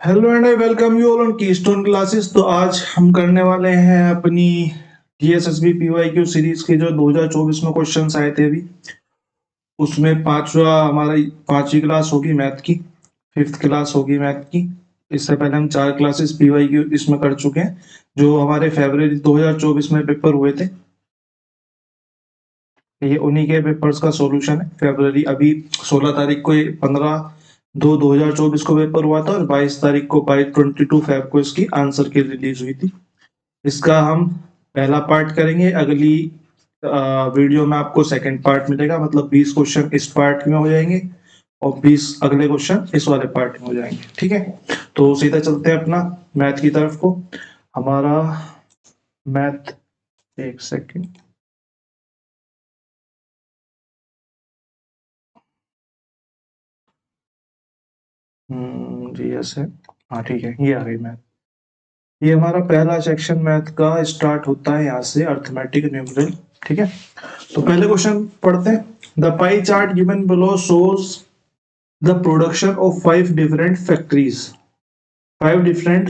Hello and I welcome you all on keystone classes. तो आज हम करने वाले हैं अपनी टीएसएसबी पीवाईक्यू सीरीज के जो 2024 में क्वेश्चंस आए थे अभी, उसमें पांचवा हमारा पांचवी क्लास होगी मैथ की, फिफ्थ क्लास होगी मैथ की। इससे पहले हम 4 क्लासेस पीवाईक्यू इसमें कर चुके हैं जो हमारे फरवरी 2024 में पेपर हुए थे। ये उन्हीं के पेपर्स का सॉल्यूशन है। फरवरी अभी 16 तारीख को 15/2/2024 को पेपर हुआ था और 22 तारीख को 22 फेब को इसकी आंसर की रिलीज हुई थी। इसका हम पहला पार्ट करेंगे, अगली वीडियो में आपको सेकंड पार्ट मिलेगा। मतलब 20 क्वेश्चन इस पार्ट में हो जाएंगे और 20 अगले क्वेश्चन इस वाले पार्ट में हो जाएंगे। ठीक है, तो सीधा चलते हैं अपना मैथ की तरफ को। हमारा मैथ, एक सेकंड, जी ऐसे, हाँ ठीक है, ये आ गई मैथ। ये हमारा पहला सेक्शन मैथ का स्टार्ट होता है यहाँ से, अर्थमेटिक न्यूमेरल। ठीक है, तो पहले क्वेश्चन पढ़ते हैं। The pie chart given below shows the production of 5 different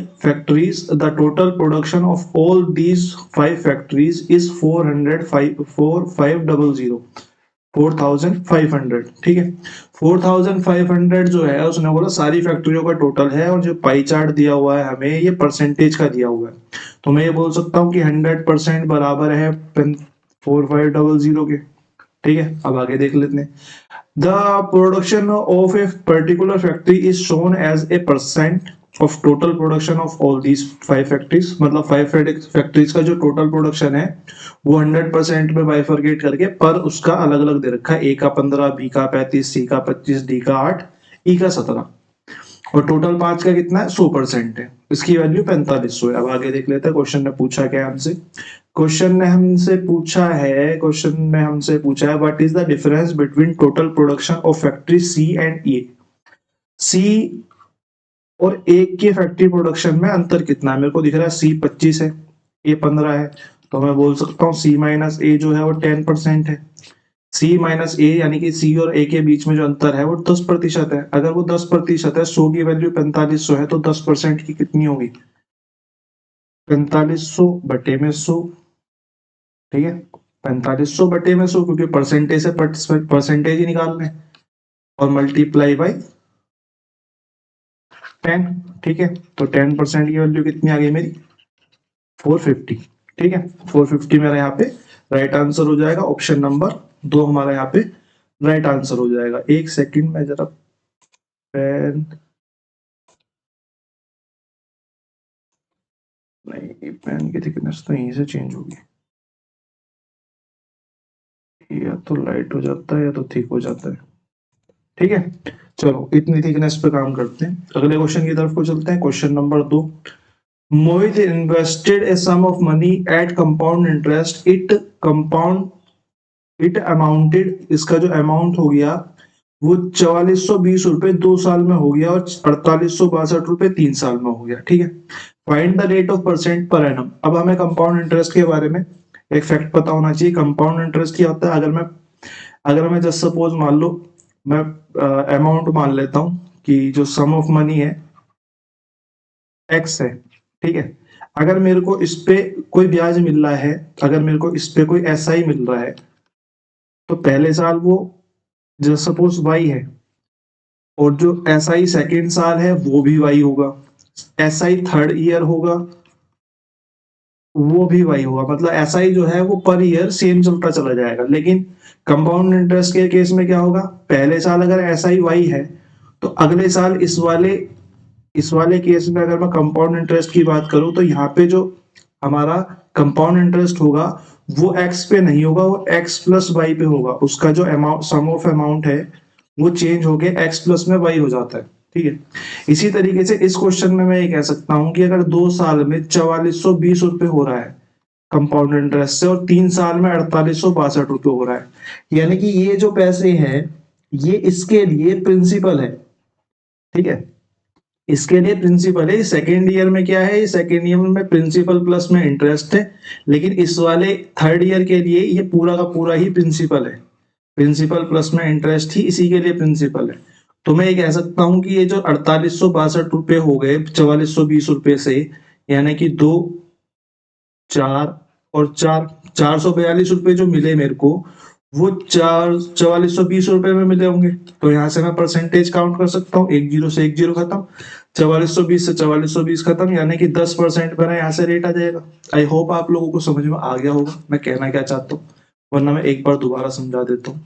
factories. The total production of all these 5 factories is 4,500। ठीक है, 4,500 जो है उसने बोला सारी फैक्ट्रियों का टोटल है, और जो पाई चार्ट दिया हुआ है हमें ये परसेंटेज का दिया हुआ है। तो मैं ये बोल सकता हूँ कि 100% बराबर है 4,500 के। ठीक है, अब आगे देख लेते हैं। The production of a particular factory is shown as a percent of total production of all these 5 factories. मतलब 5 फैक्ट्रीज का जो टोटल प्रोडक्शन है वो 100% में बाइफरकेट करके पर उसका अलग अलग दे रखा है। ए का 15, बी का 35, सी का 25, डी का 8, ई का 17, और टोटल 5 का कितना है, 100% है। इसकी वैल्यू 4500 है। अब आगे देख लेते हैं क्वेश्चन ने पूछा क्या हमसे। क्वेश्चन ने हमसे पूछा है what is the difference between total production of factory C and A. C और ए के फैक्ट्री प्रोडक्शन में अंतर कितना है। मेरे को दिख रहा है सी 25 है, ए 15 है, तो मैं बोल सकता हूँ सी माइनस ए जो है वो 10% है। सी माइनस ए यानी कि सी और ए के बीच में जो अंतर है वो 10% है। अगर वो 10% है, 100 की वैल्यू 4500 है, तो 10% की कितनी होगी, 4500/100। ठीक है, 4500/100, क्योंकि परसेंटेज से परसेंटेज ही निकालना है, और मल्टीप्लाई बाई 10। ठीक है, तो 10% की वैल्यू कितनी आ गई मेरी, 450। ठीक है, 450 मेरा यहाँ पे राइट आंसर हो जाएगा। ऑप्शन नंबर 2 हमारा यहाँ पे राइट आंसर हो जाएगा। एक सेकंड में जरा पेन, नहीं पेन की थिकनेस तो यहीं से चेंज होगी, या तो लाइट हो जाता है या तो थिक हो जाता है। ठीक है, चलो इतनी थिकनेस पे काम करते हैं। अगले क्वेश्चन की तरफ को चलते हैं। Question number 2। Mohit invested a sum of money at compound interest. It amounted, इसका जो अमाउंट हो गया वो 4420 रुपए 2 साल में हो गया, और 4862 रुपए 3 साल में हो गया। ठीक है, find the rate of percent per annum. अब हमें कंपाउंड इंटरेस्ट के बारे में एक फैक्ट पता होना चाहिए। कंपाउंड इंटरेस्ट क्या होता है, अगर मैं जस्ट सपोज मान लो, मैं अमाउंट मान लेता हूं कि जो सम ऑफ मनी है एक्स है। ठीक है, अगर मेरे को इस पे कोई ब्याज मिल रहा है, अगर मेरे को इस पे कोई एसआई मिल रहा है, तो पहले साल वो जस्ट सपोज वाई है, और जो एसआई सेकेंड साल है वो भी वाई होगा, एसआई थर्ड ईयर होगा वो भी वाई होगा। मतलब एसआई जो है वो पर ईयर सेम चलता चला जाएगा। लेकिन कंपाउंड इंटरेस्ट के केस में क्या होगा, पहले साल अगर एसआई वाई है, तो अगले साल इस वाले केस में अगर मैं कंपाउंड इंटरेस्ट की बात करूं, तो यहाँ पे जो हमारा कंपाउंड इंटरेस्ट होगा वो एक्स पे नहीं होगा, वो एक्स प्लस वाई पे होगा। उसका जो अमाउंट, सम ऑफ अमाउंट है, वो चेंज होके एक्स प्लस में वाई हो जाता है। ठीक है, इसी तरीके से इस क्वेश्चन में मैं ये कह सकता हूं कि अगर 2 साल में 4420 रुपए हो रहा है कंपाउंड इंटरेस्ट से, और 3 साल में 4862 हो रहा है, यानी कि ये जो पैसे हैं ये इसके लिए प्रिंसिपल है। ठीक है, इसके लिए प्रिंसिपल है। सेकेंड ईयर में क्या है, सेकेंड ईयर में प्रिंसिपल प्लस में इंटरेस्ट है, लेकिन इस वाले थर्ड ईयर के लिए ये पूरा का पूरा ही प्रिंसिपल है। प्रिंसिपल प्लस में इंटरेस्ट ही इसी के लिए प्रिंसिपल है। तो मैं ये कह सकता हूँ कि ये जो 4862 हो गए 4420 से, यानी कि 2, 4 और 4, 442 जो मिले मेरे को, वो 4420 में मिले होंगे। तो यहाँ से मैं परसेंटेज काउंट कर सकता हूँ, 10 से 10 खत्म, 4420 से 4420 खत्म, यानी कि 10% मेरा यहाँ से रेट आ जाएगा। आई होप आप लोगों को समझ में आ गया होगा मैं कहना क्या चाहता हूँ, वरना मैं एक बार दोबारा समझा देता हूँ।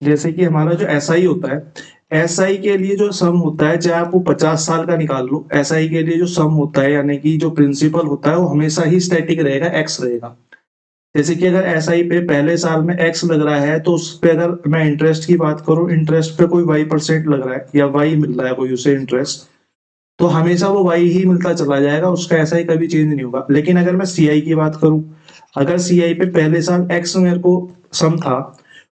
जैसे कि हमारा जो एसआई होता है, एसआई के लिए जो सम होता है, चाहे आप वो 50 साल का निकाल लो, एसआई के लिए जो सम होता है यानी कि जो प्रिंसिपल होता है वो हमेशा ही स्टैटिक रहेगा, एक्स रहेगा। जैसे कि अगर एसआई पे पहले साल में एक्स लग रहा है, तो उस पे अगर मैं इंटरेस्ट की बात करूं, इंटरेस्ट पे कोई y% लग रहा है या y मिल रहा है कोई उसे इंटरेस्ट, तो हमेशा वो y ही मिलता चला जाएगा, उसका एसआई कभी चेंज नहीं होगा। लेकिन अगर मैं सीआई की बात करूं, अगर सीआई पे पहले साल एक्स मेरे को सम था,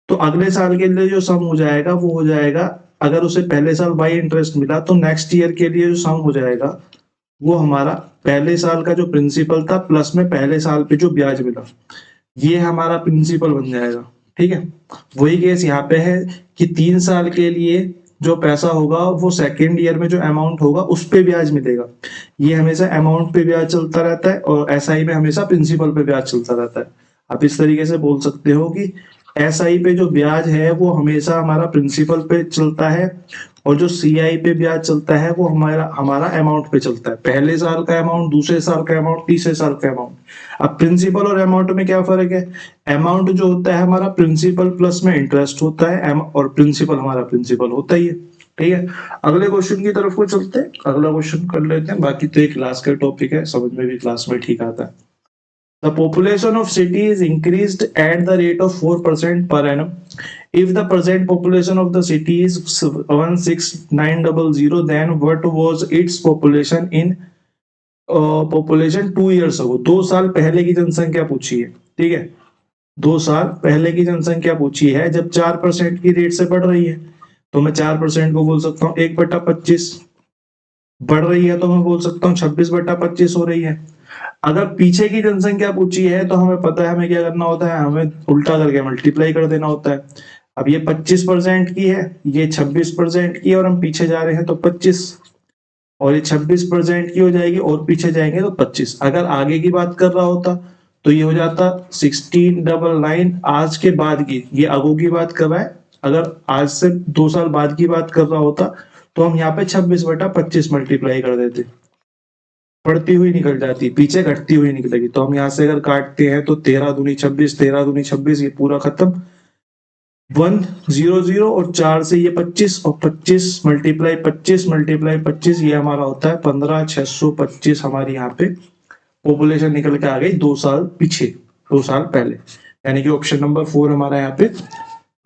तो अगले साल के लिए जो सम हो जाएगा वो हो जाएगा, अगर उसे पहले साल वाई इंटरेस्ट मिला तो नेक्स्ट ईयर के लिए जो सम हो जाएगा वो हमारा पहले साल का जो प्रिंसिपल था प्लस में पहले साल पे जो ब्याज मिला, ये हमारा प्रिंसिपल बन जाएगा। ठीक है, वही केस यहाँ पे है कि 3 साल के लिए जो पैसा होगा वो सेकेंड ईयर में जो अमाउंट होगा उस पे ब्याज मिलेगा। ये हमेशा अमाउंट पे ब्याज चलता रहता है और एसआई में हमेशा प्रिंसिपल पे ब्याज चलता रहता है। आप इस तरीके से बोल सकते हो कि एसआई पे जो ब्याज है वो हमेशा हमारा प्रिंसिपल पे चलता है, और जो सीआई पे ब्याज चलता है वो हमारा हमारा अमाउंट पे चलता है, पहले साल का अमाउंट, दूसरे साल का अमाउंट, तीसरे साल का अमाउंट। अब प्रिंसिपल और अमाउंट में क्या फर्क है? अमाउंट जो होता है हमारा प्रिंसिपल प्लस में इंटरेस्ट होता है, और प्रिंसिपल हमारा प्रिंसिपल होता ही है। ठीक है, अगले क्वेश्चन की तरफ को चलते हैं, अगला क्वेश्चन कर लेते हैं। बाकी तो एक क्लास का टॉपिक है, समझ में भी क्लास में ठीक आता है। The population of city is increased at the rate of 4% per annum. If the present population of the city is 16900, then what was its population in population 2 years ago? 2 साल पहले की जनसंख्या पूछी है। ठीक है, 2 साल पहले की जनसंख्या पूछी है जब 4% की रेट से बढ़ रही है, तो मैं 4% को बोल सकता हूँ 1/25। बढ़ रही है तो मैं बोल सकता हूँ 26/25 हो रही है। अगर पीछे की जनसंख्या पूछी है तो हमें पता है हमें क्या करना होता है, हमें उल्टा करके मल्टीप्लाई कर देना होता है। अब ये 25% की है, ये 26% की है, और हम पीछे जा रहे हैं तो 25, और ये 26% की हो जाएगी और पीछे जाएंगे तो 25। अगर आगे की बात कर रहा होता तो ये हो जाता 1699 आज के बाद की, ये आगो की बात कर रहा है। अगर आज से 2 साल बाद की बात कर रहा होता तो हम यहाँ पे 26/25 मल्टीप्लाई कर देते, बढ़ती हुई निकल जाती, पीछे घटती हुई निकलेगी। तो हम यहाँ से अगर काटते हैं तो 13×2 = 26, 13×2 = 26, ये पूरा खत्म। 100 और 4 से ये 25, और 25 × 25 ये हमारा होता है 15,625। हमारी यहाँ पे पॉपुलेशन निकल के आ गई 2 साल पीछे, 2 साल पहले, यानी कि ऑप्शन नंबर 4 हमारा यहाँ पे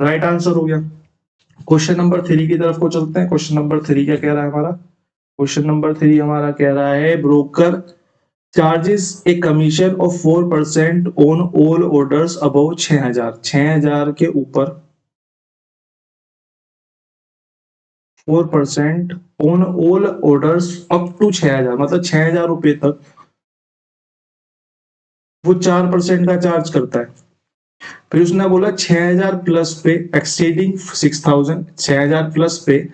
राइट आंसर हो गया। क्वेश्चन नंबर 3 की तरफ को चलते हैं। क्वेश्चन नंबर 3 क्या कह रहा है हमारा? क्वेश्चन नंबर 3 हमारा कह रहा है broker charges a commission of 4% on all orders above 6000। 6000 के ऊपर 4% on all orders up to 6000, मतलब 6000 रुपए तक वो 4% का चार्ज करता है। फिर उसने बोला 6000 प्लस पे एक्सीडिंग 6000, 6000 प्लस पे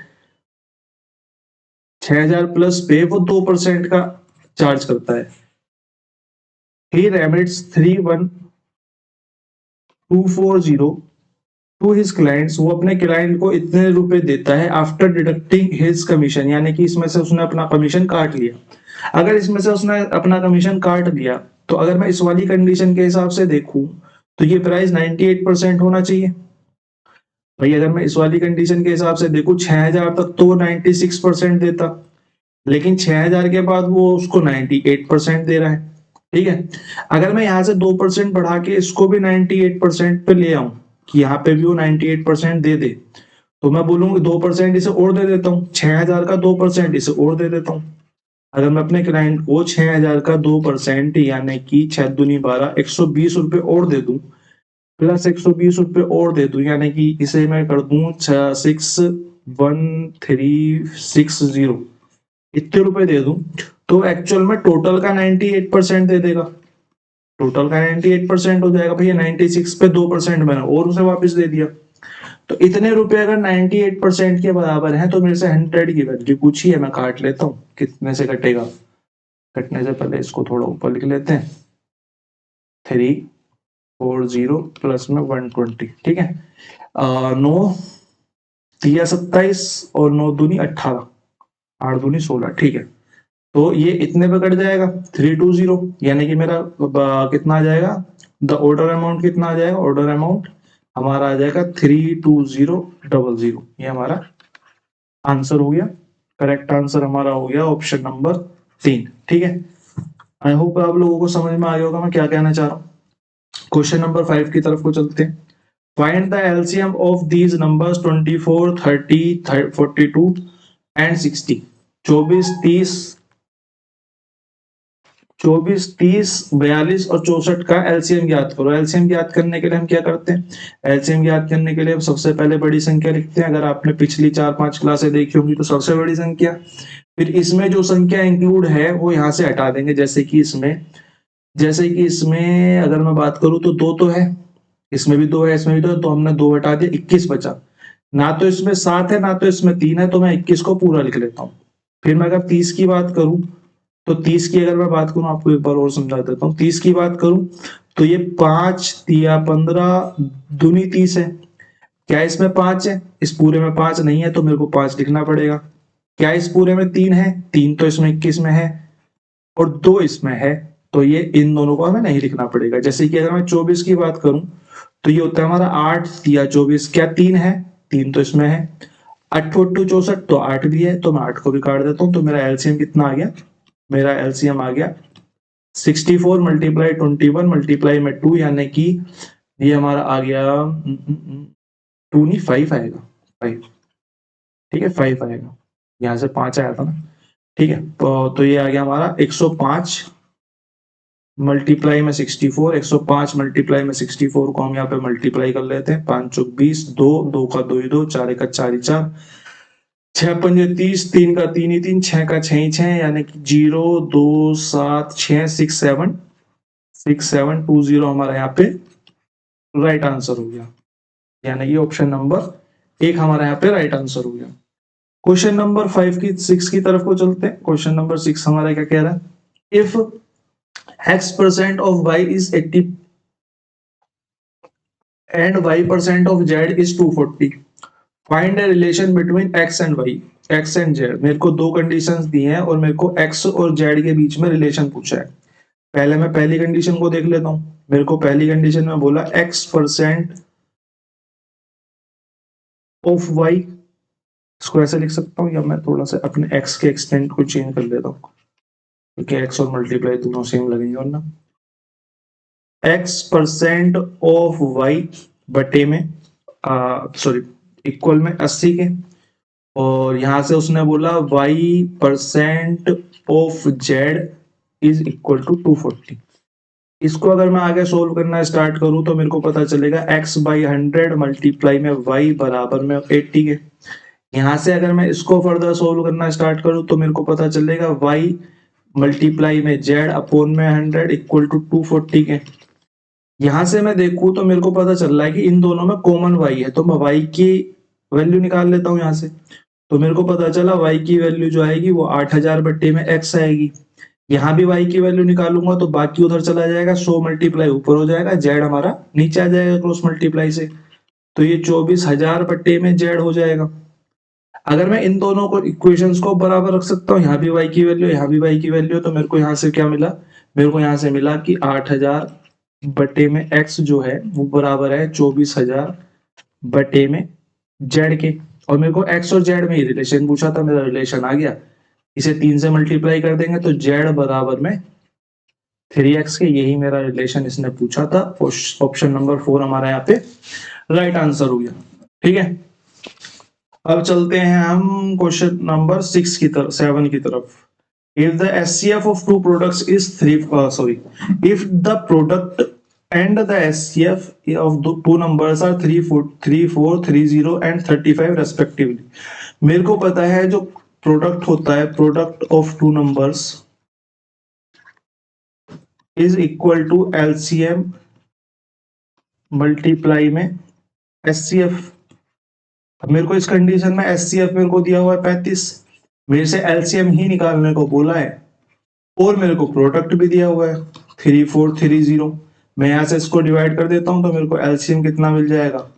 6000 प्लस पे वो 2% का चार्ज करता है। ही रेमिट्स 31240 टू हिज क्लाइंट्स, वो अपने क्लाइंट को इतने रुपए देता है आफ्टर डिडक्टिंग हिज कमीशन, यानी कि इसमें से उसने अपना कमीशन काट लिया। अगर इसमें से उसने अपना कमीशन काट लिया तो अगर मैं इस वाली कंडीशन के हिसाब से देखूं तो ये प्राइस 98% होना चाहिए। भाई अगर मैं इस वाली कंडीशन के हिसाब से देखूं 6000 तक तो वो 96% देता, लेकिन 6000 के बाद वो उसको 98% दे रहा है। ठीक है, अगर मैं यहाँ से 2% बढ़ा के इसको भी 98% पे ले आऊं कि यहाँ पे भी वो 98% दे दे, तो मैं बोलूंगा 2% इसे और दे देता हूँ, 6000 का 2% इसे और दे देता हूँ। अगर मैं अपने क्लाइंट को 6000 का 2% यानी कि 6×2 = 12, 120 रुपए और दे दूं, प्लस 120 रुपए और दे दूं, यानी कि इसे मैं कर दूं 661,360, इतने रुपए दे दूं, तो एक्चुअल में टोटल का 98% दे देगा, टोटल का 98% हो जाएगा भैया। 96 पे 2% मैंने और उसे वापस दे दिया। तो इतने रुपए अगर 98% के बराबर हैं तो मेरे से 100 की वैल्यू पूछी है, मैं काट लेता हूँ कितने से कटेगा। कटने से पहले इसको थोड़ा ऊपर लिख लेते हैं, 340 प्लस में 120, ठीक है। 9 3 27 और 9 दूनी 18, 8 दूनी 16, ठीक है। तो ये इतने पे कट जाएगा 320, यानी कि मेरा कितना आ जाएगा, द ऑर्डर अमाउंट कितना आ जाएगा, ऑर्डर अमाउंट हमारा आ जाएगा 32000। ये हमारा आंसर हो गया, करेक्ट आंसर हमारा हो गया ऑप्शन नंबर 3, ठीक है। आई होप आप लोगों को समझ में आ गया होगा मैं क्या कहना चाह रहा हूँ। क्वेश्चन नंबर 5 की तरफ को चलते हैं। Find the LCM of these numbers 24, 30, 42 and 60। 24, 30, 42 और 64 का एलसीएम ज्ञात करो। एलसीएम ज्ञात करने के लिए हम क्या करते हैं, एलसीएम ज्ञात करने के लिए हम सबसे पहले बड़ी संख्या लिखते हैं। अगर आपने पिछली 4-5 क्लासें देखी होंगी तो सबसे बड़ी संख्या, फिर इसमें जो संख्या इंक्लूड है वो यहाँ से हटा देंगे। जैसे कि इसमें अगर मैं बात करूं तो 2 तो है, इसमें भी 2 है, इसमें भी 2 है, तो हमने 2 हटा दिया, 21 बचा। ना तो इसमें 7 है ना तो इसमें 3 है, तो मैं 21 को पूरा लिख लेता हूँ। फिर मैं अगर 30 की बात करूं तो 30 की अगर मैं बात करूं, आपको एक बार और समझा देता हूँ। 30 की बात करूं तो ये 5 दिया 15 दूनी 30 है। क्या इसमें 5 है, इस पूरे में 5 नहीं है तो मेरे को 5 लिखना पड़ेगा। क्या इस पूरे में 3 है, 3 तो इसमें 21 में है और 2 इसमें है, तो ये इन दोनों को हमें नहीं लिखना पड़ेगा। जैसे कि अगर मैं 24 की बात करूं तो ये होता है हमारा 8 दिया 24, क्या 3 है, 3 तो इसमें है। 8 8 64 तो 8 भी है, तो मैं 8 को भी काट देता हूँ। तो मेरा एलसीएम कितना आ गया, मेरा एलसीएम आ गया 64 मल्टीप्लाई 21 मल्टीप्लाई में 2, यानी कि ये हमारा आ गया 2 नहीं 5 आएगा, 5, ठीक है 5 आएगा, यहाँ से 5 आया था ना, ठीक है। तो ये आ गया हमारा 105 मल्टीप्लाई में 64, 105 मल्टीप्लाई में 64 को हम यहाँ पे मल्टीप्लाई कर लेते हैं। 5 चौक 20, 2 2 का 2 ही 2, 4 एक 4 ही 4, 6 पंजे 30, 3 का 3 ही 3, 6 का 6 ही 6, यानी कि 0 2 7 6 6 7 6 7 2 0 हमारा यहाँ पे राइट आंसर हो गया, यानी कि ऑप्शन नंबर 1 हमारा यहाँ पे राइट आंसर हो गया। क्वेश्चन नंबर 6 की तरफ को चलते हैं। क्वेश्चन नंबर 6 हमारा क्या कह रहा है, if x% of y is 80 and y% of z is 240, find a relation between x and y, x and z। मेरे को 2 कंडीशंस दी हैं और मेरे को x और z के बीच में रिलेशन पूछा है। पहले मैं पहली कंडीशन को देख लेता हूं। मेरे को पहली कंडीशन में बोला x% ऑफ y, इसको ऐसे लिख सकता हूं या मैं थोड़ा सा अपने x के एक्सटेंट को चेंज कर लेता हूं, क्योंकि x और मल्टीप्लाई दोनों सेम लगेंगे। और ना x% ऑफ y बटे में सॉरी इक्वल में 80 के, और यहां से उसने बोला y% of z is equal to 240। इसको अगर मैं आगे सोल्व करना स्टार्ट करूं तो मेरे को पता चलेगा x बाई 100 मल्टीप्लाई में y बराबर में 80 के। यहां से अगर मैं इसको फर्दर सोल्व करना स्टार्ट करूं तो मेरे को पता चलेगा y मल्टीप्लाई में z अपॉन में 100 इक्वल टू 240 के। यहां से मैं देखूं तो मेरे को पता चल रहा है कि इन दोनों में कॉमन y है, तो मैं y की वैल्यू निकाल लेता हूं यहां से। तो मेरे को पता चला y की वैल्यू जो आएगी वो 8000 बट्टे में x आएगी। यहाँ भी y की वैल्यू निकालूंगा तो बाकी उधर चला जाएगा, 100 मल्टीप्लाई ऊपर हो जाएगा, z हमारा नीचे आ जाएगा क्रॉस मल्टीप्लाई से, तो ये 24000 बट्टे में z हो जाएगा। अगर मैं इन दोनों को इक्वेशंस को बराबर रख सकता हूँ, यहाँ भी y की वैल्यू यहाँ भी y की वैल्यू, तो मेरे को यहाँ से क्या मिला, मेरे को यहाँ से मिला कि 8000 बटे में x जो है वो बराबर है 24000 बटे में z के। और मेरे को x और z में ही रिलेशन पूछा था, मेरा रिलेशन आ गया। इसे 3 से मल्टीप्लाई कर देंगे तो z बराबर में 3x के, यही मेरा रिलेशन इसने पूछा था। ऑप्शन नंबर 4 हमारा यहाँ पे राइट आंसर हो गया, ठीक है। अब चलते हैं हम क्वेश्चन नंबर 7 की तरफ। If the SCF of two products is if the product and the SCF of the two numbers are 34, 30 and 35 respectively। मेरे को पता है जो प्रोडक्ट होता है, product of two numbers is equal to LCM multiply में एचसीएफ। अब मेरे को इस कंडीशन में एचसीएफ मेरे को दिया हुआ है 35, मेरे से एलसीएम ही निकालने को बोला है और मेरे को प्रोडक्ट भी दिया हुआ है 3430। मैं यहां से इसको डिवाइड कर देता हूं तो मेरे को एलसीएम कितना मिल जाएगा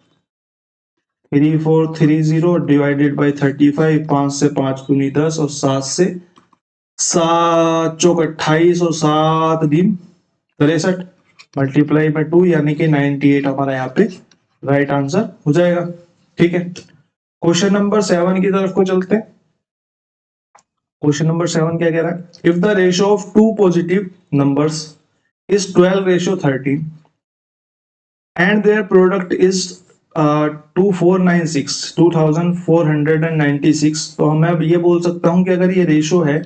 3430 डिवाइडेड बाई 35, 5 से 5 दूनी 10 और 7 से 7 चौक 28 और 7 दिन 63 मल्टीप्लाई बाई 2 यानी कि 98 हमारा यहाँ पे राइट आंसर हो जाएगा। ठीक है, क्वेश्चन नंबर 7 की तरफ को चलते हैं। क्वेश्चन नंबर 7 क्या कह रहा है, if the ratio of two positive numbers is 12:13 and their product is 2496 तो मैं अब ये बोल सकता हूं कि अगर ये रेशियो है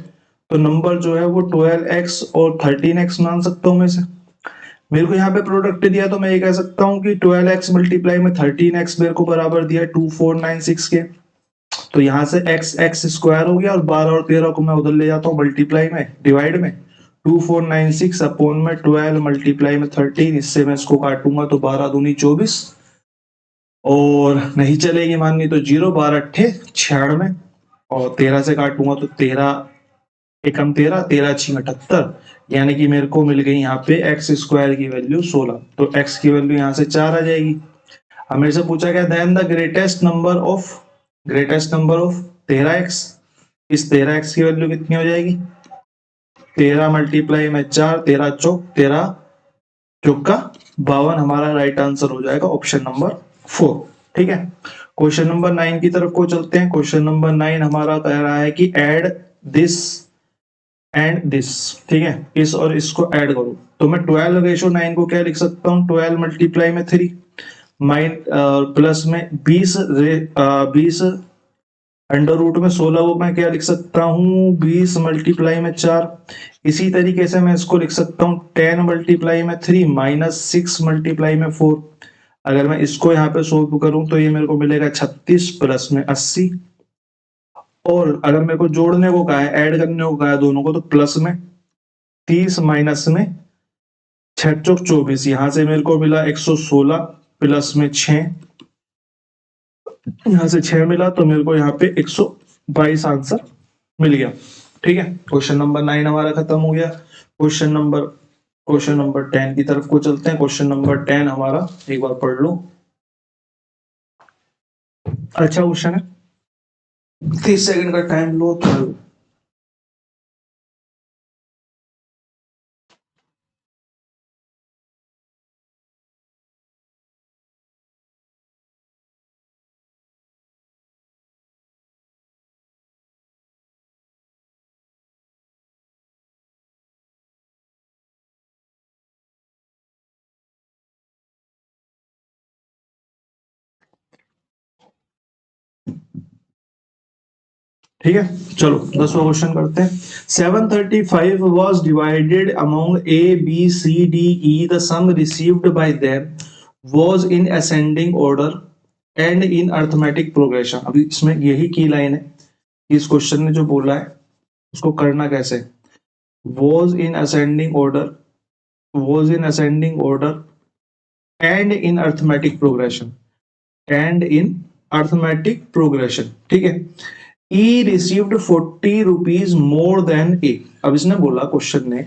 तो नंबर जो है वो 12x और 13x मान सकता हूं मैं से। मेरे को यहाँ पे प्रोडक्ट दिया तो मैं ये कह सकता हूँ कि 12x मल्टीप्लाई में 13x मेरे को बराबर दिया 2496 के। तो यहाँ से x स्क्वायर हो गया और 12 और 13 को मैं उधर ले जाता हूँ मल्टीप्लाई में डिवाइड में 2496 अपॉन में 12 मल्टीप्लाई में 13, इससे मैं इसको काटूंगा तो 12 दूनी 24 और नहीं चलेगी माननी तो 0, 12 अट्ठे 96 और 13 से काटूंगा तो 13 एकम 13, 13 छीं 78 यानी कि मेरे को मिल गई यहाँ पे एक्स स्क्वायर की वैल्यू 16। तो एक्स की वैल्यू यहाँ से 4 आ जाएगी। अब मेरे से पूछा गया then the greatest number of 13x, इस 13x की वैल्यू कितनी हो जाएगी 13 मल्टीप्लाई में 4, 13 चौक 13 चौका 52 हमारा राइट आंसर हो जाएगा ऑप्शन नंबर 4। ठीक है, क्वेश्चन नंबर 9 की तरफ को चलते हैं। क्वेश्चन नंबर 9 हमारा कह रहा है कि ऐड दिस एंड दिस। ठीक है, इस और इसको ऐड करो तो मैं 12:9 को क्या लिख सकता हूँ 12 मल्टीप्लाई में 3 प्लस में 20 अंडर रूट में 16 को मैं क्या लिख सकता हूँ 20 मल्टीप्लाई में 4। इसी तरीके से मैं इसको लिख सकता हूँ 10 मल्टीप्लाई में 3 माइनस 6 मल्टीप्लाई में 4। अगर मैं इसको यहाँ पे सोल्व करूं तो ये मेरे को मिलेगा 36 प्लस में 80 और अगर मेरे को जोड़ने को कहा है ऐड करने को कहा है दोनों को तो प्लस में 30 माइनस में 6 चौक 24 यहां से मेरे को मिला 116 प्लस में 6 यहां से 6 मिला तो मेरे को यहाँ पे 122 आंसर मिल गया। ठीक है, क्वेश्चन नंबर 9 हमारा खत्म हो गया। क्वेश्चन नंबर 10 की तरफ को चलते हैं। क्वेश्चन नंबर 10 हमारा एक बार पढ़ लो, अच्छा क्वेश्चन है, 30 सेकंड का टाइम लो तो ठीक है। चलो 10वां क्वेश्चन करते हैं। 735 was divided among A, B, C, D, E. The sum received by them was in ascending order and in arithmetic progression। अभी इसमें यही की लाइन है, इस क्वेश्चन ने जो बोला है उसको करना कैसे। was in ascending order and in arithmetic progression ठीक है। E received 40 rupees more than A। अब इसने बोला क्वेश्चन ने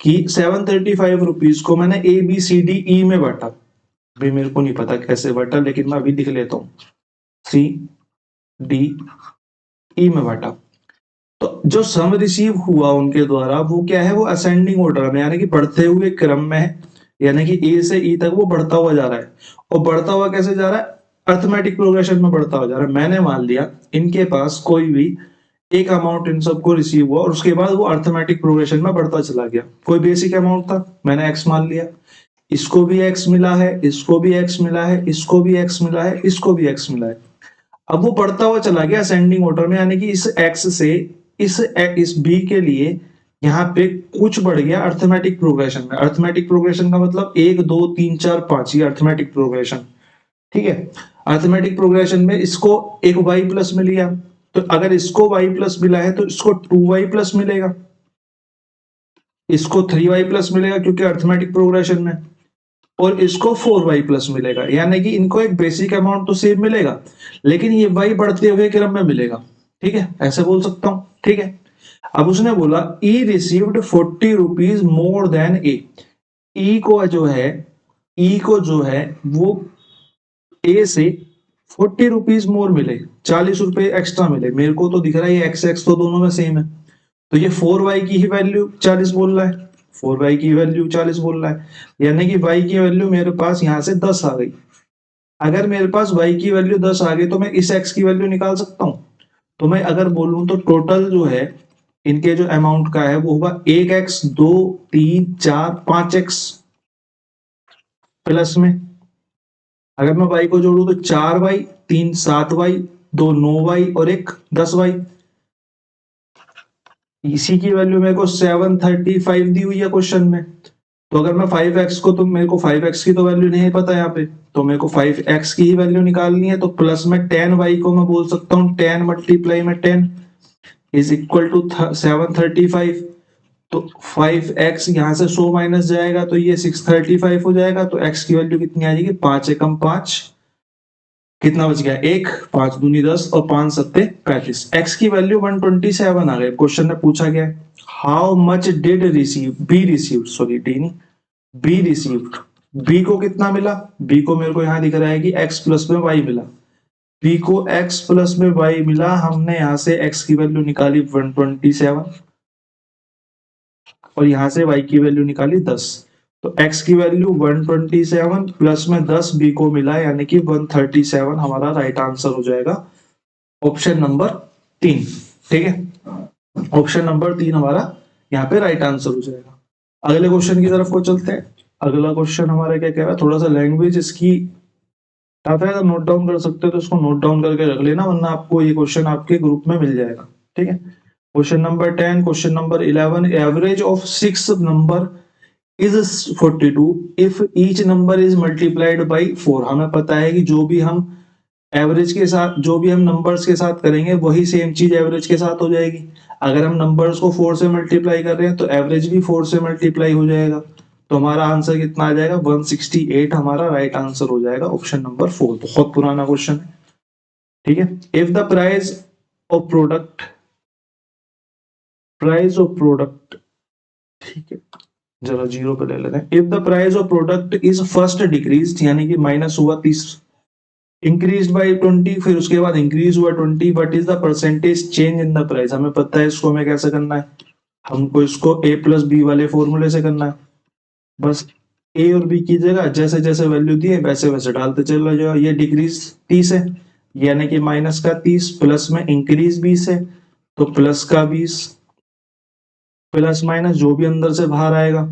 कि 735 रुपीज को मैंने A B C D E में बांटा। अभी मेरे को नहीं पता कैसे बांटा लेकिन मैं अभी लिख लेता हूं C D E में बांटा। तो जो सम रिसीव हुआ उनके द्वारा वो क्या है, वो असेंडिंग ऑर्डर में यानी कि बढ़ते हुए क्रम में है, यानी कि A से E तक वो बढ़ता हुआ जा रहा है। और बढ़ता हुआ कैसे जा रहा है, अर्थमेटिक प्रोग्रेशन में बढ़ता हो जा रहा है। मैंने मान लिया इनके पास कोई भी एक अमाउंट इन सबको रिसीव हुआ और उसके बाद वो अर्थमेटिक प्रोग्रेशन में बढ़ता चला गया। कोई बेसिक अमाउंट था, मैंने x मान लिया, इसको भी x मिला है, इसको भी x मिला है, इसको भी x मिला है, इसको भी x मिला है। अब वो बढ़ता हुआ चला गया असेंडिंग ऑर्डर में, यानी कि इस x से इस b के लिए यहाँ पे कुछ बढ़ गया अर्थमेटिक प्रोग्रेशन में। अर्थमेटिक प्रोग्रेशन का मतलब 1 2 3 4 5 ये अर्थमेटिक प्रोग्रेशन। ठीक है, अर्थमेटिक प्रोग्रेशन में इसको एक y प्लस मिल गया, तो अगर इसको y प्लस मिला है तो इसको 2y प्लस मिलेगा। इसको 3y प्लस मिलेगा क्योंकि अर्थमेटिक प्रोग्रेशन में, और इसको 4y प्लस मिलेगा, यानी कि इनको एक बेसिक अमाउंट तो सेम मिलेगा, लेकिन ये y बढ़ते हुए क्रम में मिलेगा। ठीक है, ऐसे बोल सकता हूं। ठीक है, अब उसने बोला ई रिसीव्ड 40 रुपीज मोर देन ए। ई को जो है, ई को जो है वो ए से 40 रुपीज मोर मिले, 40 रुपए एक्स्ट्रा मिले। मेरे को तो दिख रहा है ये एक्स एक्स तो दोनों में सेम है, तो ये 4y की ही वैल्यू 40 बोल रहा है, 4y की वैल्यू 40 बोल रहा है, यानी कि y की वैल्यू मेरे पास यहां से 10 आ गई। अगर मेरे पास y की वैल्यू 10 आ गई तो मैं इस x की वैल्यू निकाल सकता हूं। तो मैं अगर बोलूं तो टोटल जो है इनके जो अमाउंट का है वो होगा 1x 2 3 4 5x प्लस में, अगर मैं y को जोड़ू तो 4y 3 7y 2 9y और एक 10y। इसी की वैल्यू मेरे को 735 दी हुई है क्वेश्चन में। तो अगर मैं 5x को, तो मेरे को 5x की तो वैल्यू नहीं पता यहाँ पे, तो मेरे को 5x की ही वैल्यू निकालनी है। तो प्लस में 10y को मैं बोल सकता हूँ 10 मल्टीप्लाई में 10 इज इक्वल टू 735। तो 5x यहाँ से 100 माइनस जाएगा तो ये 635 हो जाएगा। तो x की वैल्यू कितनी आ जाएगी, 5 एकम 5, कितना बच गया 1, 5 दूनी 10 और 5 सत्ते 35। x की वैल्यू 127 आ गई। क्वेश्चन में पूछा गया how much did receive B receive, sorry D नहीं, बी रिसीव्ड, बी को कितना मिला, बी को मेरे को यहां दिख रहा है कि x प्लस में y मिला, बी को x प्लस में y मिला। हमने यहां से x की वैल्यू निकाली 127 और यहां से y की वैल्यू निकाली 10। तो x की वैल्यू 127 प्लस में 10 बी को मिला, यानी कि 137 हमारा राइट आंसर हो जाएगा, ऑप्शन नंबर 3। ठीक है, ऑप्शन नंबर 3 हमारा यहाँ पे राइट आंसर हो जाएगा। अगले क्वेश्चन की तरफ को चलते हैं। अगला क्वेश्चन हमारा क्या कह रहा है, थोड़ा सा लैंग्वेज इसकी टफ है, अगर नोट डाउन कर सकते हो तो इसको नोट डाउन करके रख लेना, वरना आपको ये क्वेश्चन आपके ग्रुप में मिल जाएगा। ठीक है, question number 10, question number 11, average of 6 number is 42 if each number is multiplied by 4। हमें पता है कि जो भी हम एवरेज के साथ, जो भी हम नंबर्स के साथ करेंगे वही सेम चीज एवरेज के साथ हो जाएगी। अगर हम नंबर्स को 4 से मल्टीप्लाई कर रहे हैं तो एवरेज भी 4 से मल्टीप्लाई हो जाएगा। तो हमारा आंसर कितना आ जाएगा, 168 हमारा राइट आंसर हो जाएगा, ऑप्शन नंबर 4। बहुत पुराना क्वेश्चन है। ठीक है, if the price of product, price of product, ठीक है जरा जीरो पे ले लेते हैं। If the price of product is first decrease, यानी कि माइनस हुआ 30, इंक्रीज बाई 20, फिर उसके बाद इंक्रीज हुआ 20, what is the percentage change in the price. हमें पता है इसको हमें कैसे करना है, हमको इसको a प्लस बी वाले फॉर्मूले से करना है। बस a और b की जगह जैसे जैसे वैल्यू दिए वैसे वैसे डालते चलो जाओ। ये डिक्रीज 30 है, यानी कि माइनस का 30, प्लस में इंक्रीज 20 है तो प्लस का 20, प्लस माइनस जो भी अंदर से बाहर आएगा,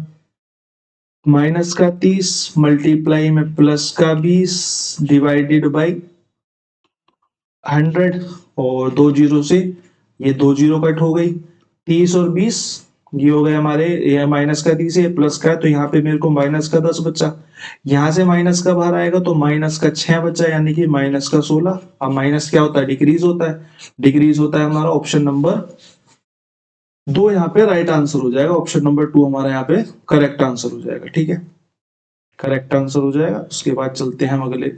माइनस का 30 मल्टीप्लाई में प्लस का 20 डिवाइडेड बाई 100, और 2 जीरो से ये 2 जीरो कट हो गई, 30 और 20 ये हो गए हमारे, ये माइनस का 30 है प्लस का है, तो यहाँ पे मेरे को माइनस का 10 बचा। यहाँ से माइनस का बाहर आएगा तो माइनस का 6 बचा, यानी कि माइनस का 16। अब माइनस क्या होता है, डिक्रीज होता है, डिक्रीज होता है हमारा ऑप्शन नंबर 2 यहाँ पे राइट आंसर हो जाएगा। ऑप्शन नंबर 2 हमारा यहाँ पे करेक्ट आंसर हो जाएगा। ठीक है, करेक्ट आंसर हो जाएगा। उसके बाद चलते हैं हम अगले।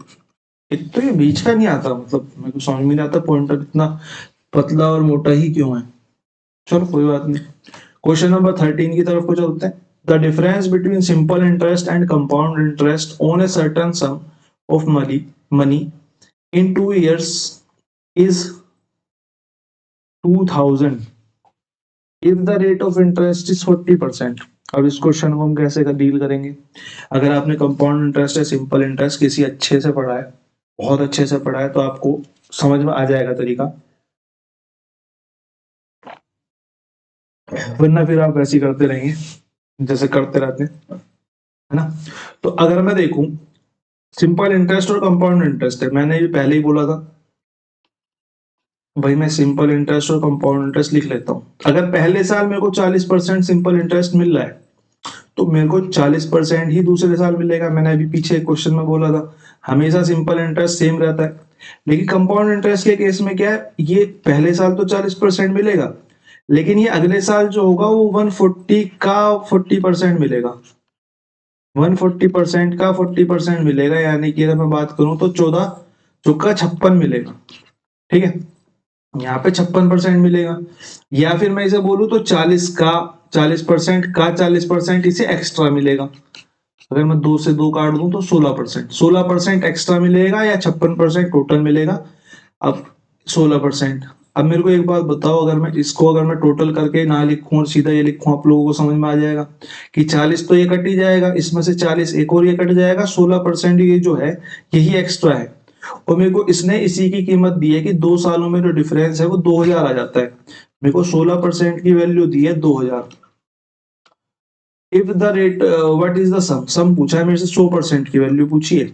एक तो ये बीच का नहीं आता, मतलब मेरे को समझ में नहीं आता पॉइंटर इतना पतला और मोटा ही क्यों है। चलो कोई बात नहीं, क्वेश्चन नंबर 13 की तरफ को चलते हैं। The difference between simple interest and compound interest on a certain some of money in 2 years is 2000 if the rate of interest is 40%। अब इस क्वेश्चन को हम कैसे डील करेंगे। अगर आपने कंपाउंड इंटरेस्ट या सिंपल इंटरेस्ट किसी अच्छे से पढ़ा है, बहुत अच्छे से पढ़ा है, तो आपको समझ में आ जाएगा तरीका, वरना फिर आप वैसे करते रहेंगे जैसे करते रहते हैं, है ना। तो अगर मैं देखूं सिंपल इंटरेस्ट और कंपाउंड इंटरेस्ट है, मैंने ये पहले ही बोला था भाई, मैं सिंपल इंटरेस्ट और कंपाउंड इंटरेस्ट लिख लेता हूं। अगर पहले साल मेरे को 40% सिंपल इंटरेस्ट मिल रहा है तो मेरे को 40% ही दूसरे साल मिलेगा। मैंने अभी पीछे क्वेश्चन में बोला था हमेशा सिंपल इंटरेस्ट सेम रहता है, लेकिन कंपाउंड इंटरेस्ट के केस में क्या है, ये पहले साल तो 40% मिलेगा, लेकिन ये अगले साल जो होगा वो 140 का 40% मिलेगा, 140% का 40% मिलेगा, यानी कि अगर मैं बात करूं तो 14 चौका 56 मिलेगा। ठीक है, यहाँ पे 56% मिलेगा। या फिर मैं इसे बोलूं तो 40% का 40% इसे एक्स्ट्रा मिलेगा। अगर मैं 2 से 2 काट दूं तो 16% एक्स्ट्रा मिलेगा या 56% टोटल मिलेगा। अब 16%। अब मेरे को एक बात बताओ, अगर मैं टोटल करके ना लिखूं और सीधा ये लिखूं, आप लोगों को समझ में आ जाएगा कि 40 तो ये कट ही जाएगा, इसमें से 40 एक और ये कट जाएगा, 16% ये जो है यही एक्स्ट्रा है। और मेरे को इसने इसी की कीमत दी है कि 2 सालों में जो डिफरेंस है वो 2000 आ जाता है। मेरे को 16% की वैल्यू दी है 2000। If the rate what is the sum पूछा है मेरे से, 100% की वैल्यू पूछी है।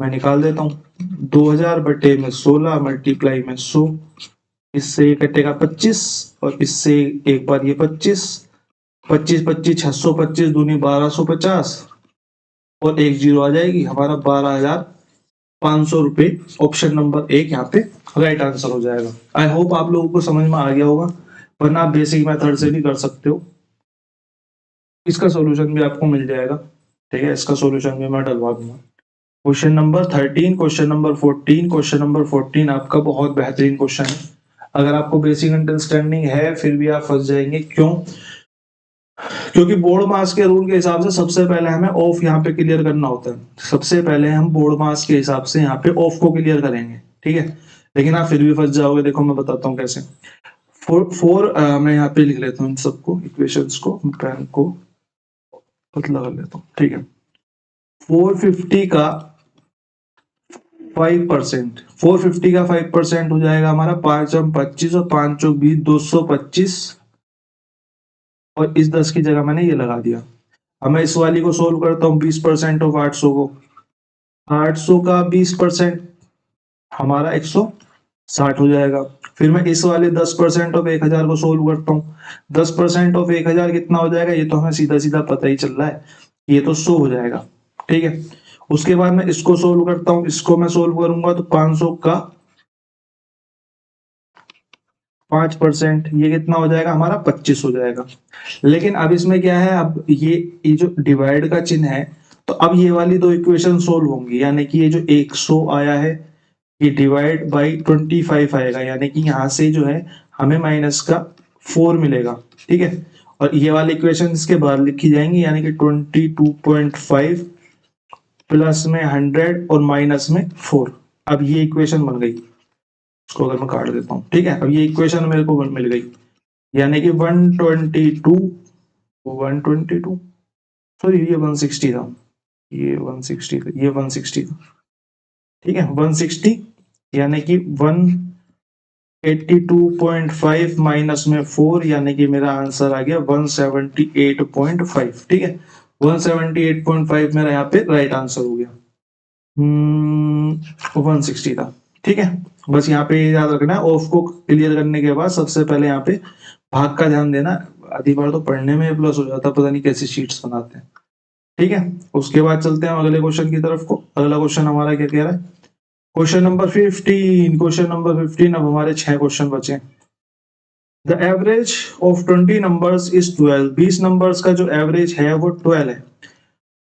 मैं निकाल देता हूँ, 2000 बटे में 16 मल्टीप्लाई में 100, इससे ये कटेगा 25 और इससे एक बार ये 25, 25 25 625 दूनी 1250 और एक जीरो आ जाएगी, हमारा 12,500 रुपए। ऑप्शन नंबर एक यहाँ पे राइट आंसर हो जाएगा। आई होप आप लोगों को समझ में आ गया होगा, वरना आप बेसिक मेथड से भी कर सकते हो। इसका सॉल्यूशन भी आपको मिल जाएगा। ठीक है, इसका सॉल्यूशन भी मैं डलवा दूंगा। Question number 13, question number 14, question number 14 आपका बहुत बेहतरीन क्वेश्चन है। अगर आपको बेसिक अंडरस्टैंडिंग है फिर भी आप फंस जाएंगे। क्यों? क्योंकि बोर्ड मास के रूल के हिसाब से सबसे पहले हमें ऑफ यहाँ पे क्लियर करना होता है। सबसे पहले हम बोर्ड मास के हिसाब से यहाँ पे ऑफ को क्लियर करेंगे। ठीक है, लेकिन आप फिर भी फंस जाओगे। देखो मैं बताता हूँ कैसे। मैं यहाँ पे लिख लेता हूँ इन सबको, इक्वेशंस को, पेन को पतला कर लेता हूँ। ठीक है, 450 का 5%, 450 का 5% हो जाएगा हमारा 5 और 25 और 5 चौक 20, 225। और इस 10 की जगह मैंने ये लगा दिया। अब मैं इस वाली को सोल्व करता हूँ, 20% ऑफ 800 को, 800 का 20% हमारा 160 हो जाएगा। फिर मैं इस वाले 10% ऑफ 1000 को सोल्व करता हूँ, 10% ऑफ 1000 कितना हो जाएगा, ये तो हमें सीधा सीधा पता ही चल रहा है, ये तो 100 हो जाएगा। ठीक है, उसके बाद मैं इसको सोल्व करता हूँ, इसको मैं सोल्व करूंगा तो 500 का 5% ये कितना हो जाएगा हमारा 25 हो जाएगा। लेकिन अब इसमें क्या है, अब ये जो डिवाइड का चिन्ह है, तो अब ये वाली दो इक्वेशन सोल्व होंगी, यानी कि ये जो 100 आया है ये डिवाइड बाई 25 आएगा, यानी कि यहाँ से जो है हमें माइनस का 4 मिलेगा। ठीक है, और ये वाली इक्वेशन इसके बाहर लिखी जाएंगी, यानी कि 22.5 प्लस में 100 और माइनस में 4। अब ये इक्वेशन बन गई, इसको अगर मैं काट देता हूँ। ठीक है, अब ये इक्वेशन मेरे को मिल गई, यानी कि 122 सॉरी ये 160 था, ये 160 था, ये 160 था। ठीक है, 160 यानी कि 182.5 माइनस में 4, यानी कि मेरा आंसर आ गया 178.5। ठीक है, 178.5 मेरा यहाँ पे राइट आंसर हो गया। 160 था। ठीक है, बस यहाँ पे याद रखना है, ऑफ को क्लियर करने के बाद सबसे पहले यहाँ पे भाग का ध्यान देना। आधी बार तो पढ़ने में प्लस हो जाता, पता नहीं कैसी शीट्स बनाते हैं। ठीक है, उसके बाद चलते हैं अगले क्वेश्चन की तरफ को। अगला क्वेश्चन हमारा क्या कह रहा है, क्वेश्चन नंबर 15। क्वेश्चन नंबर 15, अब हमारे 6 क्वेश्चन बचे। The average of 20 numbers is 12। 20 numbers का जो एवरेज है वो 12 है।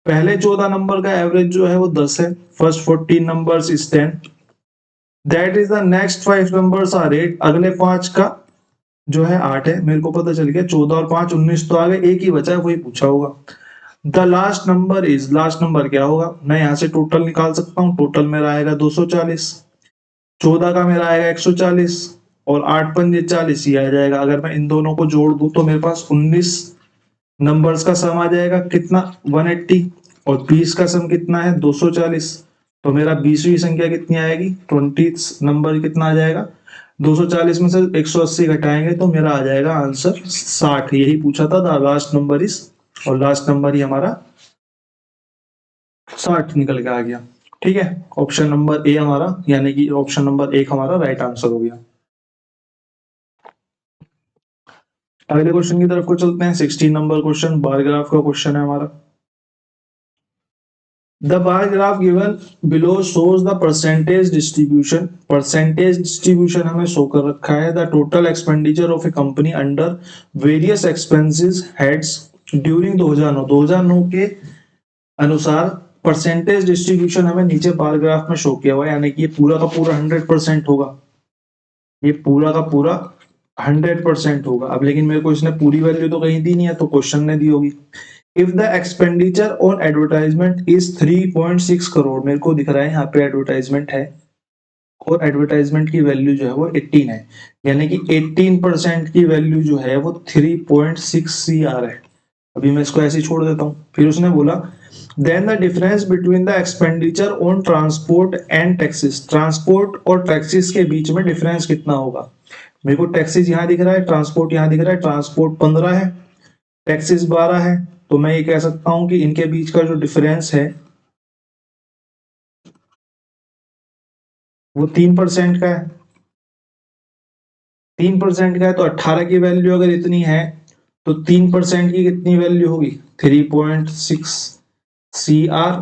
पहले 14 नंबर का एवरेज जो है वो 10 है। First 14 numbers is 10। That is the next 5 numbers are 8। अगले 5 का जो है 8 है। मेरे को पता चल गया 14 और 5 19 तो आ गए, एक ही बचा है, वही पूछा होगा। The last number is, last number क्या होगा, मैं यहाँ से टोटल निकाल सकता हूँ। टोटल मेरा आएगा 240, 14 का मेरा आएगा 140 और 8 पंजे 40 ही आ जाएगा। अगर मैं इन दोनों को जोड़ दूं तो मेरे पास 19 नंबर्स का सम आ जाएगा, कितना 180, और 20 का सम कितना है 240। तो मेरा 20वीं संख्या कितनी आएगी, 20 नंबर कितना आ जाएगा, 240 में से 180 घटाएंगे तो मेरा आ जाएगा आंसर 60। यही पूछा था, द लास्ट नंबर इज, और लास्ट नंबर ही हमारा 60 निकल के आ गया। ठीक है, ऑप्शन नंबर ए हमारा, यानी कि ऑप्शन नंबर 1 हमारा राइट आंसर हो गया। अगले क्वेश्चन की तरफ को चलते हैं। 16 नंबर क्वेश्चन बार ग्राफ का क्वेश्चन है हमारा। The bar graph given below shows the percentage distribution. Percentage distribution हमें शो कर रखा है. The total expenditure of a company under various expenses heads during 2009 के अनुसार परसेंटेज डिस्ट्रीब्यूशन हमें नीचे बार ग्राफ में शो किया हुआ है, यानी कि ये पूरा का पूरा 100% होगा. ये पूरा का पूरा 100% होगा. अब लेकिन मेरे को इसने पूरी वैल्यू तो कहीं दी नहीं है, तो क्वेश्चन ने दी होगी. If the expenditure on advertisement is 3.6 crore, मेरे को दिख रहा है यहाँ पे एडवर्टाइजमेंट है और एडवर्टाइजमेंट की वैल्यू जो है वो 18 है, यानी कि 18% की वैल्यू जो है वो 3.6 CR है. अभी मैं इसको ऐसे ही छोड़ देता हूँ. फिर उसने बोला then the difference between the expenditure on transport and taxes. Transport और टैक्सेस के बीच में डिफरेंस कितना होगा. मेरे को टैक्सेस यहाँ दिख रहा है, ट्रांसपोर्ट यहाँ दिख रहा है. ट्रांसपोर्ट 15 है, टैक्सेस 12 है, तो मैं ये कह सकता हूं कि इनके बीच का जो डिफरेंस है वो 3% का है. 3% का है, तो 18 की वैल्यू अगर इतनी है तो 3% की कितनी वैल्यू होगी. 3.6 CR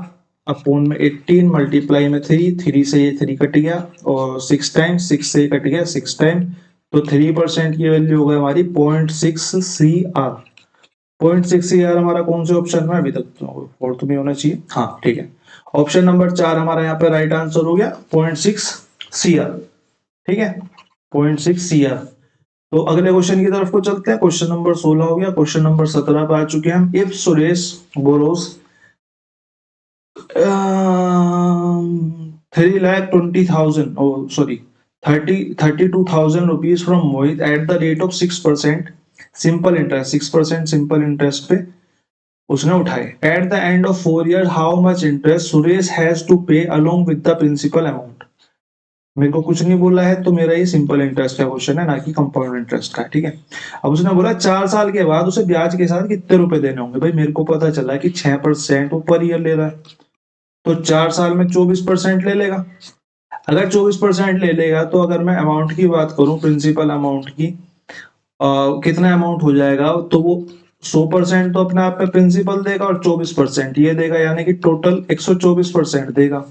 अपोन में 18 मल्टीप्लाई में 3 से ये 3 कट गया और 6 टाइम्स 6 से कट गया 6 टाइम, तो 3% की वैल्यू हो गई हमारी 0.6 CR. 0.6 CR हमारा कौन से ऑप्शन में, अभी तक और तो नहीं होना चाहिए. हाँ ठीक है, ऑप्शन नंबर 4 हमारा यहाँ पे राइट आंसर हो गया 0.6 CR. ठीक है, 0.6 CR. तो अगले क्वेश्चन की तरफ को चलते हैं. क्वेश्चन नंबर 16 हो गया. क्वेश्चन नंबर 17 पे आ चुके हैं हम. If Suresh borrows 32,000 rupees from Mohit at the rate of 6% simple interest. 6% simple interest पे उसने उठाए. At the end of 4 year how much interest Suresh has to pay along with the principal amount. मेरे को कुछ नहीं बोला है, तो मेरा ये सिंपल इंटरेस्ट का क्वेश्चन है, ना कि कंपाउंड इंटरेस्ट का. ठीक है, अब उसने बोला 4 साल के बाद उसे ब्याज के साथ कितने रुपए देने होंगे. भाई मेरे को पता चला कि 6% वो पर ईयर ले रहा है, तो 4 साल में 24% ले लेगा. अगर 24% ले लेगा तो अगर मैं अमाउंट की बात करूं, प्रिंसिपल अमाउंट की, कितना अमाउंट हो जाएगा, तो वो 100% तो अपने आप में प्रिंसिपल देगा और 24% ये देगा, यानी कि टोटल 124% देगा.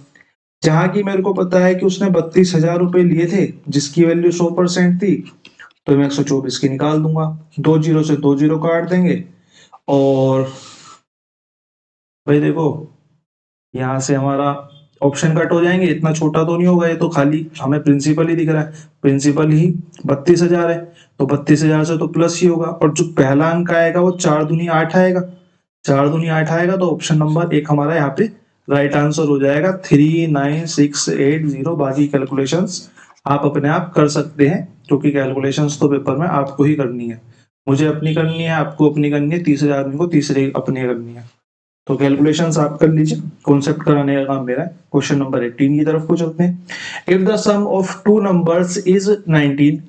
जहां की मेरे को पता है कि उसने 32,000 रुपए लिए थे जिसकी वैल्यू 100% थी, तो मैं 124 की निकाल दूंगा. 2 जीरो से 2 जीरो काट देंगे और भाई देखो यहां से हमारा ऑप्शन कट हो जाएंगे. इतना छोटा तो नहीं होगा, ये तो खाली हमें प्रिंसिपल ही दिख रहा है. प्रिंसिपल ही 32,000 है, तो 32,000 से तो प्लस ही होगा. और जो पहला अंक आएगा वो 4 दूनी 8 आएगा. 4 दूनी 8 आएगा, तो ऑप्शन नंबर 1 हमारा यहाँ पे राइट आंसर हो जाएगा 39680. बाकी कैलकुलेशंस आप अपने आप कर सकते हैं, क्योंकि कैलकुलेशंस तो पेपर में आपको ही करनी है. मुझे अपनी करनी है, आपको अपनी करनी है, तीसरे आदमी को तीसरी अपनी करनी है. तो कैलकुलेशंस आप कर लीजिए, कॉन्सेप्ट कराने का काम मेरा है. क्वेश्चन नंबर 18 की तरफ को चलते हैं. If the sum of two numbers is 19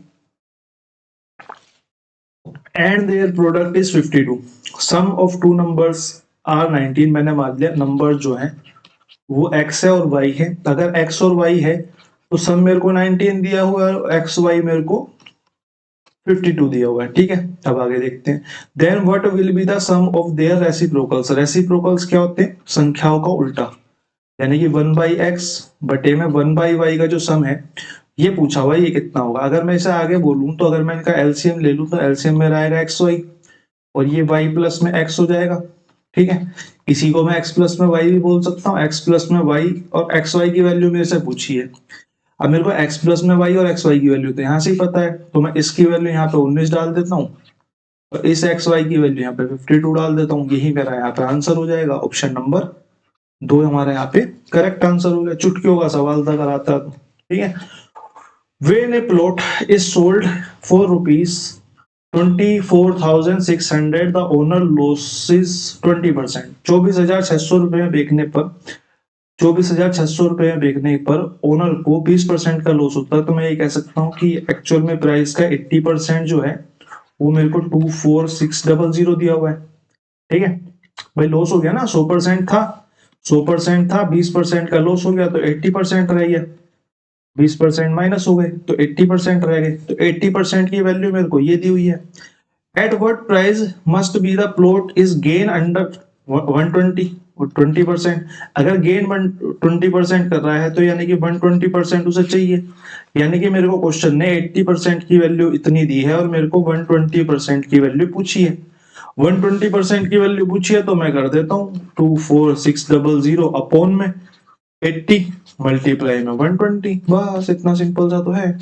and their product is 52. Sum of two numbers are 19. मैंने मान लिया नंबर जो है वो x है और y है. अगर x और y है तो सम मेरे को 19 दिया हुआ है और एक्स वाई मेरे को 52 दिया हुआ है. ठीक है, अब आगे देखते हैं. Then what will be the sum of their reciprocals. Reciprocals क्या होते हैं, संख्याओं का उल्टा, यानी कि 1/x बटे में 1/y का जो सम है ये पूछा हुआ है, ये कितना होगा. अगर मैं इसे आगे बोलूं तो अगर मैं इनका एलसीएम ले लूं तो एलसीएम मेरा आएगा xy और ये y प्लस में x हो जाएगा. ठीक है, इसी को मैं x प्लस में y भी बोल सकता हूँ. x प्लस में y और xy की वैल्यू मेरे से पूछी है. अब मेरे को x प्लस में y और xy की वैल्यू तो यहाँ से ही पता है, तो मैं इसकी वैल्यू यहाँ पे 19 डाल देता हूँ और इस xy की वैल्यू यहाँ पे 52 डाल देता हूँ. यही मेरा यहाँ पे आंसर हो जाएगा. ऑप्शन नंबर 2 हमारा यहाँ पे करेक्ट आंसर हो गया. चुटकियों का सवाल था अगर आता तो. ठीक है, when a plot is sold for rupees 24,600 the owner loses 20%. 24,600 रुपए में बेचने पर 24,600 रुपए में बेचने पर ओनर को 20% का लॉस होता है. तो मैं ये कह सकता हूँ कि एक्चुअल में प्राइस का 80% जो है वो मेरे को 24,600 दिया हुआ है. ठीक है भाई, लॉस हो गया ना. 100% था 20% का लॉस हो गया तो 80% रह गया. 20% माइनस हो गए तो 80% रह गए. तो 80% की वैल्यू मेरे को ये दी हुई है. At what price must be the plot is gain under 120 20%। अगर गेन 20% कर रहा है तो यानी कि 120% उसे चाहिए। यानी कि मेरे को क्वेश्चन ने 80% की वैल्यू इतनी दी है और मेरे को 120% की वैल्यू पूछी है। 120% की वैल्यू पूछी है तो मैं कर देता हूँ 24600 अपॉन में 80 मल्टीप्लाई में 120, बस इतना सिंपल सा तो है।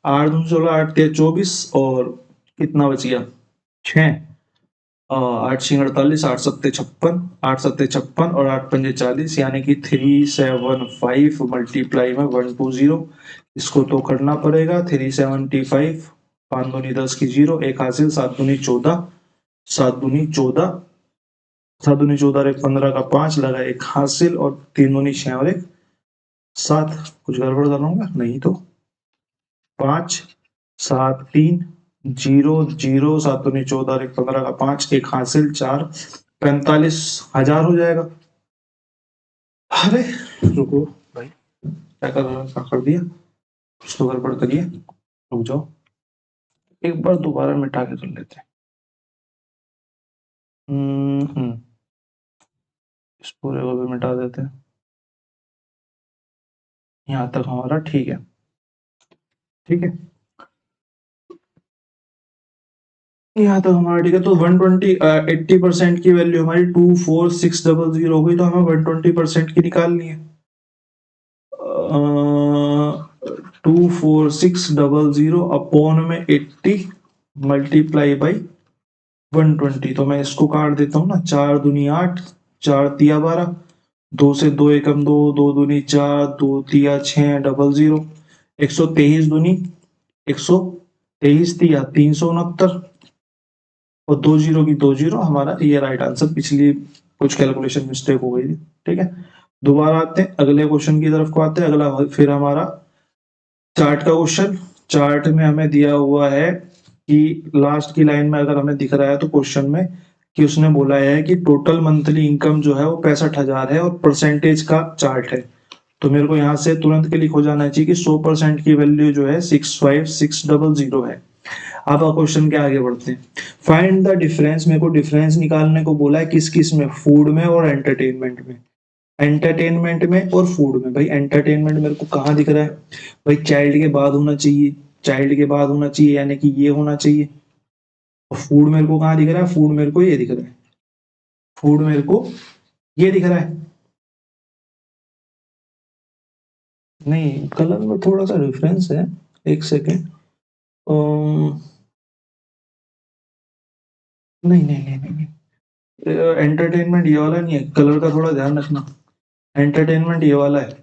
8 दूनी 16, 8 3 24 और कितना बच गया 6, 8 6 48, 8 7 56, 8 7 56 और 8 5 40, यानी कि 375 मल्टीप्लाई में 120। इसको तो करना पड़ेगा 375, 5 दूनी 10 की 0, एक हासिल, 7 दूनी 14, 7 दूनी 14, 7 दूनी 14 एक 15 का 5 लगा, एक हासिल, और 3 दूनी 6 और एक 7। कुछ गड़बड़ कर रहा हूँ नहीं तो 5 7 3 0 0, 7 दूनी 14 एक 15 का 5, एक हासिल, 4, 45,000 हो जाएगा। अरे रुको भाई, क्या कर दिया, कुछ तो गड़बड़ करिए, रुक जाओ, एक बार दोबारा मिटा के कर लेते हैं। इस पूरे को भी मिटा देते हैं। यहाँ तक हमारा ठीक है, ठीक है, यहाँ तक हमारा ठीक है। तो 120 80% की वैल्यू हमारी 24600 हो गई, तो हमें 120% की निकालनी है। 24600 अपॉन में 80 मल्टीप्लाई बाई 120, तो मैं इसको काट देता हूँ ना, 4 दूनी 8, 4 तिया 12, 2 से 2 एकम 2, 2 दूनी 4, 2 तिया 6, 00, 123 दूनी 123 तिया 369 और 2 जीरो की 2 जीरो, हमारा ये राइट आंसर। पिछली कुछ कैलकुलेशन मिस्टेक हो गई थी, ठीक है। दोबारा आते हैं अगले क्वेश्चन की तरफ को आते हैं। अगला फिर हमारा चार्ट का क्वेश्चन। चार्ट में हमें दिया हुआ है कि लास्ट की लाइन में अगर हमें दिख रहा है तो क्वेश्चन में कि उसने बोला है कि टोटल मंथली इनकम जो है वो 65,000 है और परसेंटेज का चार्ट है। तो मेरे को यहाँ से तुरंत क्लिक हो जाना चाहिए कि 100% की वैल्यू जो है 65600 है। अब क्वेश्चन के आगे बढ़ते हैं। फाइंड द डिफरेंस, मेरे को डिफरेंस निकालने को बोला है किस किस में, फूड में और एंटरटेनमेंट में। एंटरटेनमेंट में और फूड में। भाई एंटरटेनमेंट मेरे को कहाँ दिख रहा है, भाई चाइल्ड के बाद होना चाहिए, चाइल्ड के बाद होना चाहिए यानी कि ये होना चाहिए। और फूड मेरे को कहाँ दिख रहा है, फूड मेरे को ये दिख रहा है, फूड मेरे को ये दिख रहा है। नहीं, कलर में थोड़ा सा डिफरेंस है, एक सेकेंड। नहीं नहीं नहीं नहीं, एंटरटेनमेंट ये वाला नहीं है, कलर का थोड़ा ध्यान रखना। एंटरटेनमेंट ये वाला है,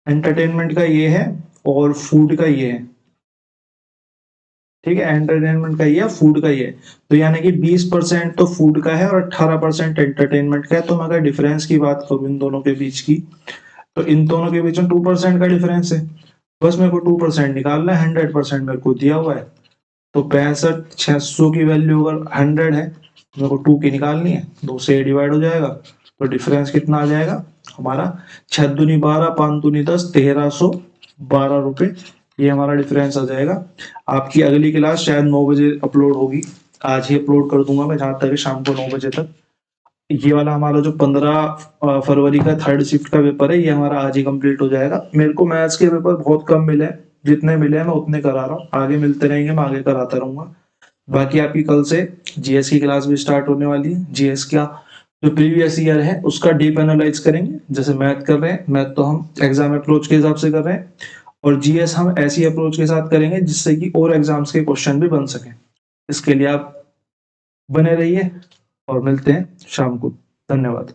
एंटरटेनमेंट का ये है और फूड का ये है, ठीक है। एंटरटेनमेंट का ये, फूड का ये। तो यानी कि 20% तो फूड का है और 18% एंटरटेनमेंट का है। तो मैं अगर डिफरेंस की बात करूं इन दोनों के बीच की, तो इन दोनों के बीच में 2% का डिफरेंस है। बस मेरे को 2% निकालना है, 100% मेरे को दिया हुआ है। तो 65,600 की वैल्यू अगर 100 है, मेरे को 2 की निकालनी है, 2 से डिवाइड हो जाएगा। तो डिफरेंस कितना आ जाएगा हमारा, 6 दूनी 12, 5 दूनी 10, 1312 रुपए। ये हमारा डिफरेंस आ जाएगा। आपकी अगली क्लास शायद 9 बजे अपलोड होगी, आज ही अपलोड कर दूंगा मैं, जहां तक शाम को 9 बजे तक। ये वाला हमारा जो 15 फरवरी का थर्ड शिफ्ट का पेपर है, ये हमारा आज ही कंप्लीट हो जाएगा। मेरे को मैथ्स के पेपर बहुत कम मिले हैं, जितने मिले हैं मैं उतने करा रहा हूँ, आगे मिलते रहेंगे, मैं आगे कराता रहूंगा। बाकी आपकी कल से जीएस की क्लास भी स्टार्ट होने वाली है। जीएस का जो प्रीवियस ईयर है उसका डीप एनालाइज करेंगे। जैसे मैथ कर रहे हैं, मैथ तो हम एग्जाम अप्रोच के हिसाब से कर रहे हैं, और जीएस हम ऐसी अप्रोच के साथ करेंगे जिससे कि और एग्जाम्स के क्वेश्चन भी बन सके। इसके लिए आप बने रहिए और मिलते हैं शाम को। धन्यवाद।